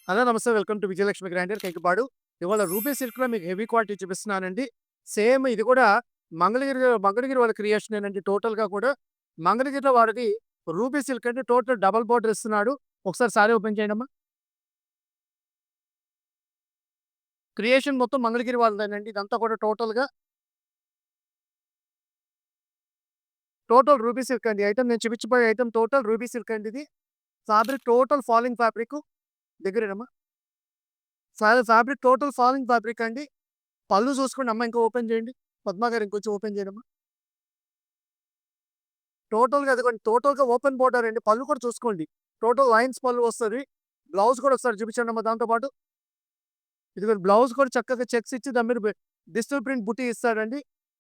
Hello నమస్తే. Welcome to Vijayalakshmi grinder Kekipadu. ఇవాళ ruby సిల్క్‌లో మీకు హెవీ క్వాలిటీ చూపిస్తున్నానండి. సేమ్ ఇది కూడా మంగళగిరి వాళ్ళ క్రియేషనేనండి టోటల్‌గా కూడా. మంగళగిరిలో వాడిది రూబీ సిల్క్ అండి. టోటల్ డబుల్ బోర్డర్ ఇస్తున్నాడు. ఒకసారి సారీ ఓపెన్ చేయండమ్మా. క్రియేషన్ మొత్తం మంగళగిరి వాళ్ళదేనండి. ఇదంతా కూడా టోటల్ రూబీ సిల్క్ అండి. ఐటెమ్ నేను చూపించబోయే ఐటెమ్ టోటల్ రూబీ సిల్క్ అండి ఇది. Fabric total falling fabric. దగ్గరేనమ్మా. ఫ్యాబ్రిక్ టోటల్ ఫాలింగ్ ఫ్యాబ్రిక్ అండి. పళ్ళు చూసుకోండి అమ్మ, ఇంకా ఓపెన్ చేయండి. పద్మ గారు ఇంకొంచెం ఓపెన్ చేయడమ్మా. టోటల్‌గా అదిగోండి, టోటల్‌గా ఓపెన్ బోర్డర్ అండి. పళ్ళు కూడా చూసుకోండి. టోటల్ లైన్స్ పళ్ళు వస్తది. బ్లౌజ్ కూడా ఒకసారి చూపించండమ్మా దాంతో పాటు. ఇదిగోండి, బ్లౌజ్ కూడా చక్కగా చెక్స్ ఇచ్చి దాని మీద డిజిటల్ ప్రింట్ బుటీ ఇస్తాడండి.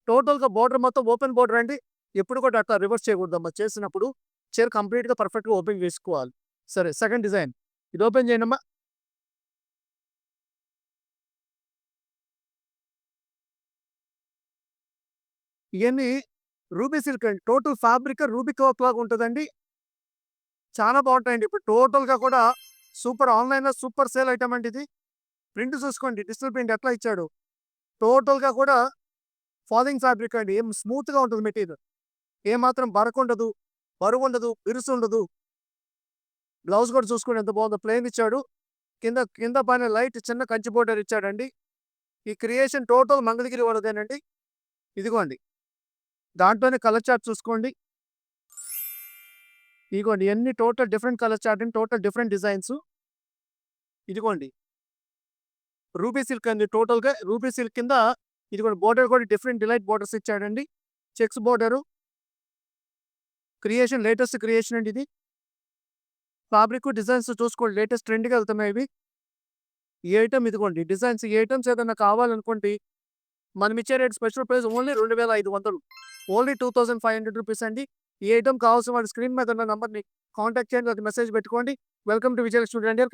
టోటల్‌గా బోర్డర్ మొత్తం ఓపెన్ బోర్డర్ అండి. ఎప్పుడు కూడా అట్లా రివర్స్ చేయకూడదమ్మా. చేసినప్పుడు చీర కంప్లీట్‌గా పర్ఫెక్ట్‌గా ఓపెన్ చేసుకోవాలి. సరే, సెకండ్ డిజైన్. ఇది ఓపెన్ చేయండమ్మా. ఇయన్నీ రూబీ సిల్క్ అండి. టోటల్ ఫ్యాబ్రిక్ రూబీ క్లాత్ లాగా ఉంటదండి. చాలా బావుంటాయండి. ఇప్పుడు టోటల్‌గా కూడా సూపర్, ఆన్‌లైన్‌లో సూపర్ సేల్ ఐటమ్ అండి ఇది. ప్రింట్ చూసుకోండి. డిజిటల్ ప్రింట్ ఎట్లా ఇచ్చాడు. టోటల్‌గా కూడా ఫాలింగ్ ఫ్యాబ్రిక్ అండి. ఏం స్మూత్‌గా ఉంటది మెటీరియల్. ఏమాత్రం బరకుండదు, బరువుండదు, బిరుసుండదు. బ్లౌజ్ కూడా చూసుకోండి ఎంత బాగుందో. ప్లెయిన్ ఇచ్చాడు. కింద కింద పైన లైట్ చిన్న కంచి బోర్డర్ ఇచ్చాడండి. ఈ క్రియేషన్ టోటల్ మంగళగిరి వాళ్ళదేనండి. ఇదిగోండి. దాంట్లోనే కలర్ చార్ట్ చూసుకోండి. ఇదిగోండి, ఇయన్నీ టోటల్ డిఫరెంట్ కలర్ చార్ట్ అండి. Total different designs. ఇదిగోండి, రూబీ సిల్క్ అండి. టోటల్‌గా రూబీ సిల్క్ కింద ఇదిగోండి, బోర్డర్ కూడా డిఫరెంట్ డిలైట్ బోర్డర్స్ ఇచ్చాడండి. Checks border. Creation, latest creation అండి ఇది. ఫ్యాబ్రిక్ డిజైన్స్ చూసుకోండి. లేటెస్ట్ ట్రెండ్‌గా వెళ్తున్నాయి ఇవి. ఈ ఐటెమ్ ఇదిగోండి డిజైన్స్. ఈ ఐటెమ్స్ ఏదైనా కావాలనుకోండి, మనం ఇచ్చే rate special price only 2500. Only 2500 rupees అండి. ఈ ఐటెమ్ కావాల్సిన వాళ్ళు స్క్రీన్ మీద ఉన్న నంబర్‌ని కాంటాక్ట్ చేయండి. అది మెసేజ్ పెట్టుకోండి. Welcome to Vijayalakshmi grinder.